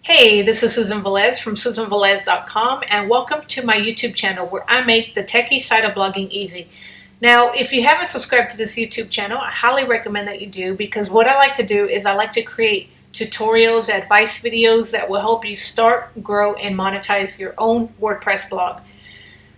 Hey, this is Susan Velez from SusanVelez.com, and welcome to my YouTube channel where I make the techie side of blogging easy. Now, if you haven't subscribed to this YouTube channel, I highly recommend that you do, because what I like to do is I like to create tutorials, advice videos that will help you start, grow, and monetize your own WordPress blog.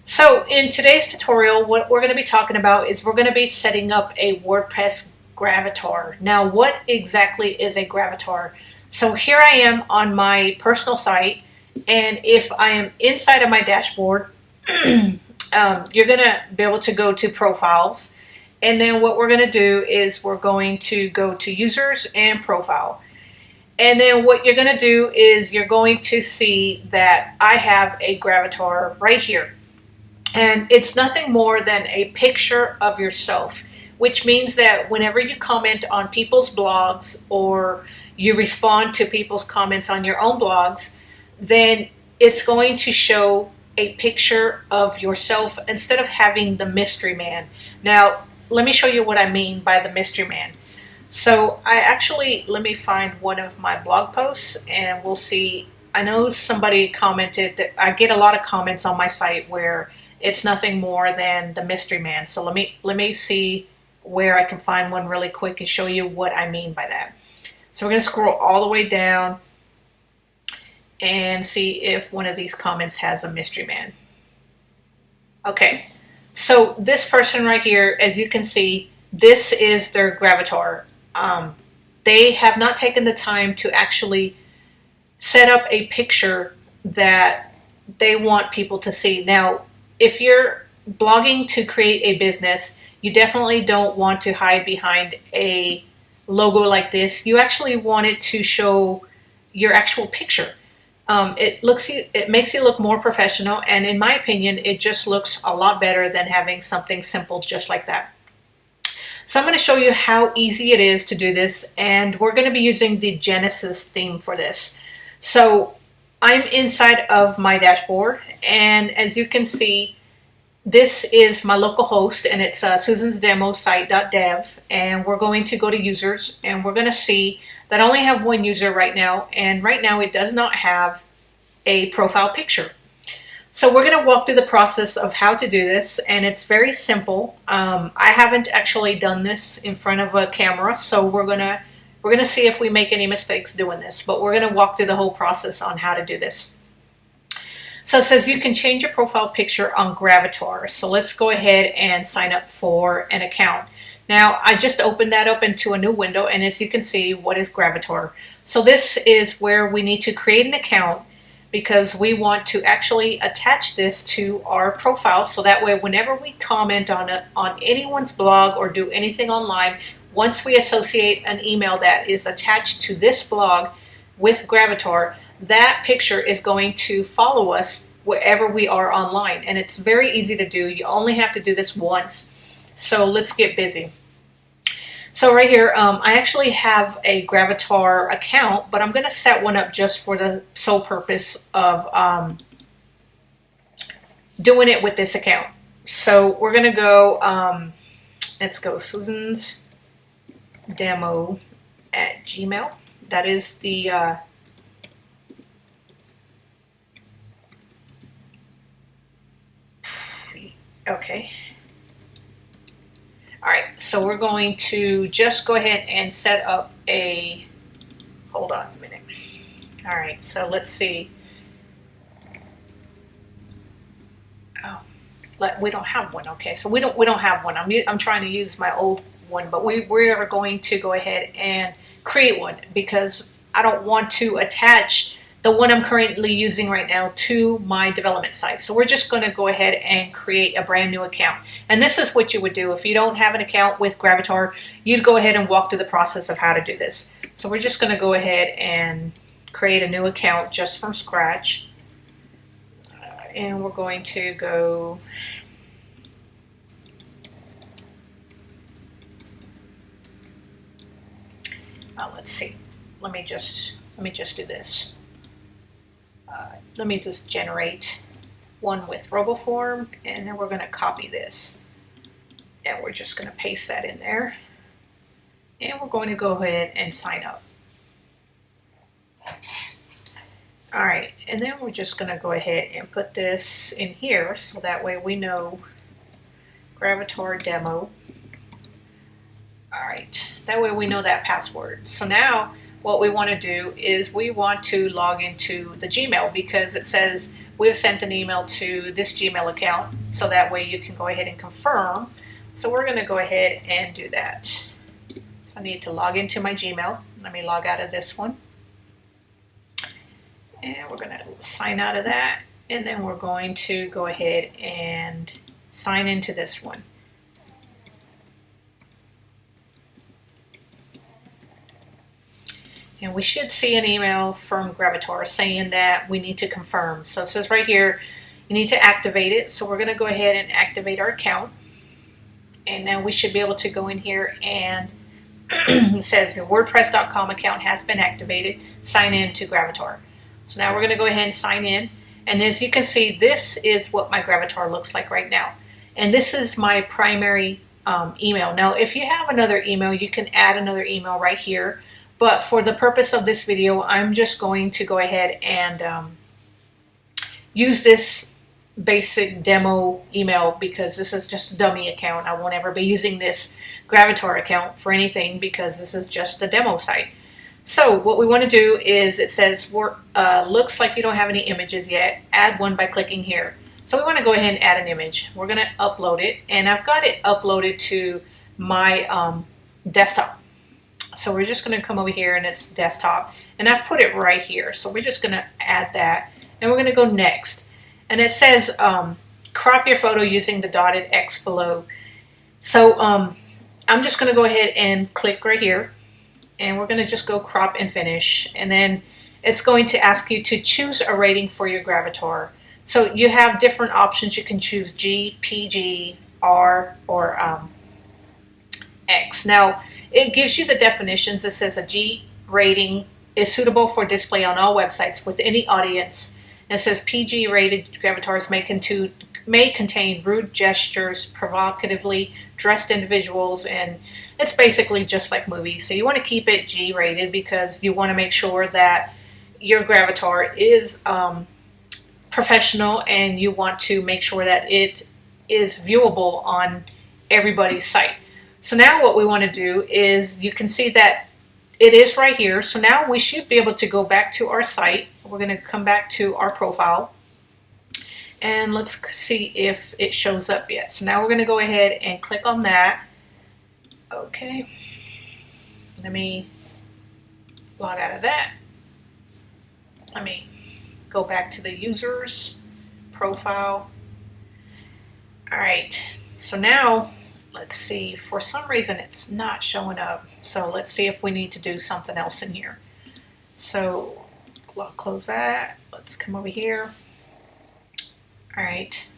So in today's tutorial, what we're going to be talking about is we're going to be setting up a WordPress Gravatar. Now, what exactly is a Gravatar? So here I am on my personal site, and if I am inside of my dashboard, you're going to be able to go to profiles, and then what we're going to do is we're going to go to users and profile. And then what you're going to do is you're going to see that I have a Gravatar right here. And it's nothing more than a picture of yourself, which means that whenever you comment on people's blogs or you respond to people's comments on your own blogs, then it's going to show a picture of yourself instead of having the mystery man. Now, let me show you what I mean by the mystery man. So let me find one of my blog posts and we'll see. I know somebody commented that I get a lot of comments on my site where it's nothing more than the mystery man. So let me see where I can find one really quick and show you what I mean by that. So we're going to scroll all the way down and see if one of these comments has a mystery man. Okay, so this person right here, as you can see, this is their Gravatar. They have not taken the time to actually set up a picture that they want people to see. Now, if you're blogging to create a business, you definitely don't want to hide behind a logo like this. You actually want it to show your actual picture. It makes you look more professional, and in my opinion, it just looks a lot better than having something simple just like that. So I'm going to show you how easy it is to do this, and we're going to be using the Genesis theme for this. So I'm inside of my dashboard, and as you can see, this is my local host, and it's Susan's Demo Site.dev, and we're going to go to users, and we're going to see that I only have one user right now, and right now it does not have a profile picture. So we're going to walk through the process of how to do this, and it's very simple. I haven't actually done this in front of a camera, so we're gonna see if we make any mistakes doing this, but we're going to walk through the whole process on how to do this. So it says you can change your profile picture on Gravatar. So let's go ahead and sign up for an account. Now, I just opened that up into a new window, and as you can see, what is Gravatar? So this is where we need to create an account, because we want to actually attach this to our profile, so that way whenever we comment on anyone's blog or do anything online, once we associate an email that is attached to this blog with Gravatar, that picture is going to follow us wherever we are online. And it's very easy to do. You only have to do this once. So let's get busy. So right here, I actually have a Gravatar account, but I'm going to set one up just for the sole purpose of doing it with this account. So we're going to go, let's go Susan's Demo at Gmail. That is the okay. All right, so we're going to just go ahead and set up a, hold on a minute. All right, so let's see. Oh, we don't have one. Okay, so we don't have one. I'm trying to use my old one, but we are going to go ahead and create one, because I don't want to attach the one I'm currently using right now to my development site. So we're just going to go ahead and create a brand new account. And this is what you would do if you don't have an account with Gravatar. You'd go ahead and walk through the process of how to do this. So we're just going to go ahead and create a new account just from scratch. And we're going to go, let's see. Let me just do this. Let me just generate one with RoboForm, and then we're going to copy this, and we're just going to paste that in there, and we're going to go ahead and sign up. All right, and then we're just going to go ahead and put this in here so that way we know Gravatar demo. All right, that way we know that password. So now what we want to do is we want to log into the Gmail because it says we've sent an email to this Gmail account, so that way you can go ahead and confirm. So we're going to go ahead and do that. So I need to log into my Gmail. Let me log out of this one. And we're going to sign out of that. And then we're going to go ahead and sign into this one. And we should see an email from Gravatar saying that we need to confirm. So it says right here, you need to activate it. So we're going to go ahead and activate our account. And now we should be able to go in here and it says the WordPress.com account has been activated. Sign in to Gravatar. So now we're going to go ahead and sign in. And as you can see, this is what my Gravatar looks like right now. And this is my primary email. Now, if you have another email, you can add another email right here. But for the purpose of this video, I'm just going to go ahead and use this basic demo email because this is just a dummy account. I won't ever be using this Gravatar account for anything because this is just a demo site. So what we want to do is it says looks like you don't have any images yet. Add one by clicking here. So we want to go ahead and add an image. We're going to upload it, and I've got it uploaded to my desktop. So we're just going to come over here and it's desktop, and I've put it right here. So we're just going to add that, and we're going to go next. And it says crop your photo using the dotted X below. So I'm just going to go ahead and click right here. And we're going to just go crop and finish. And then it's going to ask you to choose a rating for your Gravatar. So you have different options. You can choose G, PG, R, or X. Now, it gives you the definitions. It says a G rating is suitable for display on all websites with any audience. And it says PG rated Gravatars may contain rude gestures, provocatively dressed individuals, and it's basically just like movies. So you want to keep it G rated because you want to make sure that your Gravatar is professional, and you want to make sure that it is viewable on everybody's site. So now what we want to do is, you can see that it is right here. So now we should be able to go back to our site. We're going to come back to our profile. And let's see if it shows up yet. So now we're going to go ahead and click on that. Okay. Let me log out of that. Let me go back to the user's profile. All right. So now let's see. For some reason it's not showing up. So let's see if we need to do something else in here. So I'll close that. Let's come over here. All right.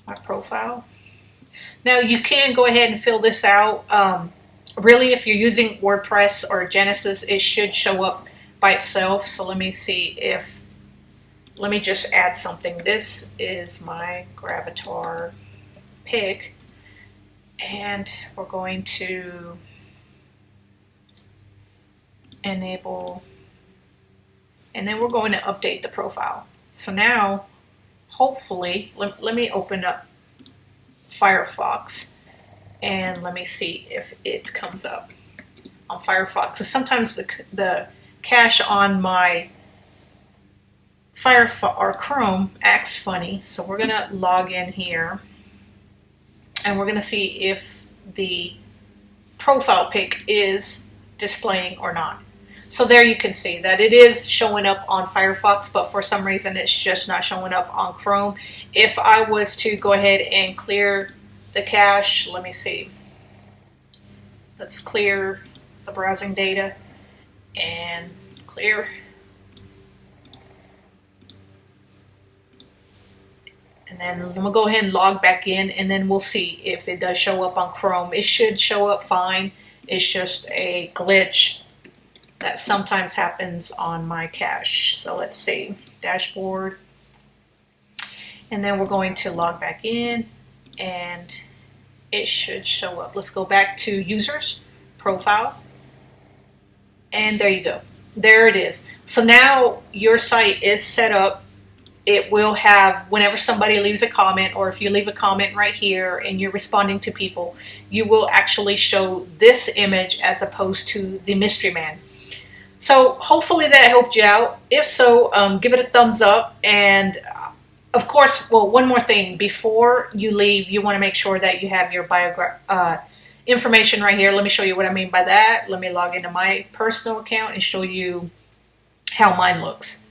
My profile. Now you can go ahead and fill this out. Really, if you're using WordPress or Genesis, it should show up by itself. So let me see if, let me just add something. This is my Gravatar pic, and we're going to enable, and then we're going to update the profile. So now, hopefully, let me open up Firefox and let me see if it comes up on Firefox. Because sometimes the cache on my Firefox or Chrome acts funny. So we're going to log in here, and we're going to see if the profile pic is displaying or not. So there you can see that it is showing up on Firefox, but for some reason it's just not showing up on Chrome. If I was to go ahead and clear the cache, let me see. Let's clear the browsing data and clear. And then I'm going to go ahead and log back in, and then we'll see if it does show up on Chrome. It should show up fine. It's just a glitch that sometimes happens on my cache. So let's see, dashboard. And then we're going to log back in, and it should show up. Let's go back to users, profile. And there you go. There it is. So now your site is set up. It will have, whenever somebody leaves a comment, or if you leave a comment right here and you're responding to people, you will actually show this image as opposed to the mystery man. So hopefully that helped you out. If so, give it a thumbs up. And of course, well, one more thing. Before you leave, you want to make sure that you have your information right here. Let me show you what I mean by that. Let me log into my personal account and show you how mine looks.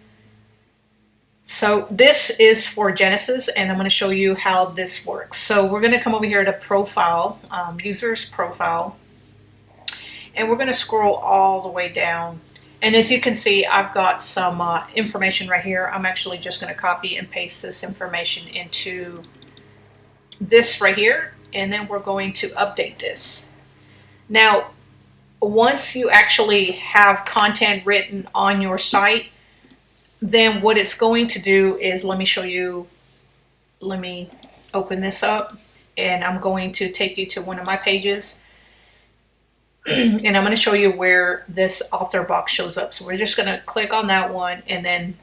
So this is for Genesis, and I'm going to show you how this works. So we're going to come over here to profile, user's profile, and we're going to scroll all the way down. And as you can see, I've got some information right here. I'm actually just going to copy and paste this information into this right here, and then we're going to update this. Now, once you actually have content written on your site, then what it's going to do is, let me show you, let me open this up, and I'm going to take you to one of my pages, and I'm going to show you where this author box shows up. So we're just going to click on that one, and then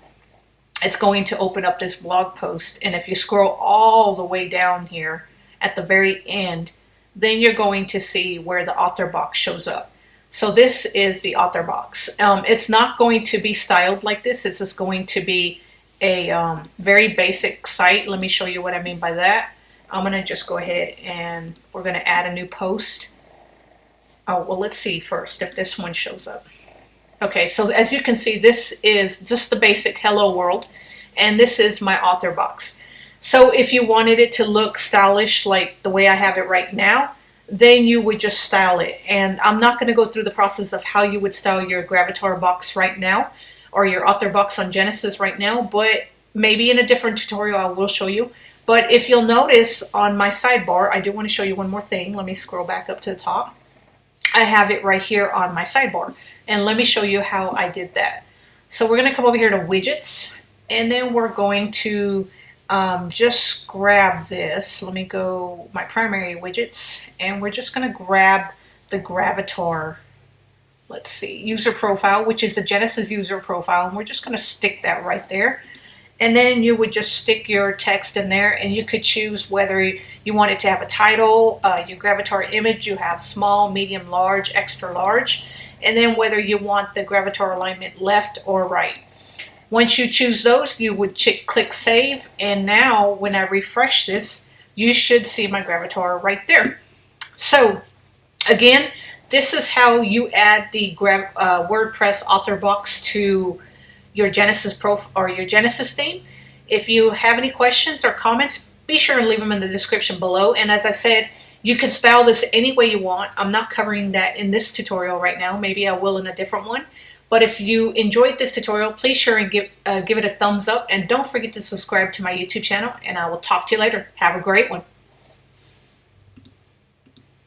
it's going to open up this blog post. And if you scroll all the way down here at the very end, then you're going to see where the author box shows up. So this is the author box. It's not going to be styled like this. It's just going to be a very basic site. Let me show you what I mean by that. I'm going to just go ahead and we're going to add a new post. Oh, well, let's see first if this one shows up. Okay, so as you can see, this is just the basic hello world, and this is my author box. So if you wanted it to look stylish like the way I have it right now, then you would just style it. And I'm not going to go through the process of how you would style your Gravatar box right now, or your author box on Genesis right now, but maybe in a different tutorial I will show you. But if you'll notice on my sidebar, I do want to show you one more thing. Let me scroll back up to the top. I have it right here on my sidebar, and let me show you how I did that. So we're going to come over here to widgets, and then we're going to just grab this. Let me go my primary widgets, and we're just going to grab the Gravatar, let's see, user profile, which is the Genesis user profile, and we're just going to stick that right there. And then you would just stick your text in there, and you could choose whether you want it to have a title, your Gravatar image, you have small, medium, large, extra large, and then whether you want the Gravatar alignment left or right. Once you choose those, you would click save, and now when I refresh this, you should see my Gravatar right there. So again, this is how you add the WordPress author box to your Genesis or your Genesis theme. If you have any questions or comments, be sure and leave them in the description below. And as I said, you can style this any way you want. I'm not covering that in this tutorial right now. Maybe I will in a different one. But if you enjoyed this tutorial, please sure and give it a thumbs up, and don't forget to subscribe to my YouTube channel, and I will talk to you later. Have a great one.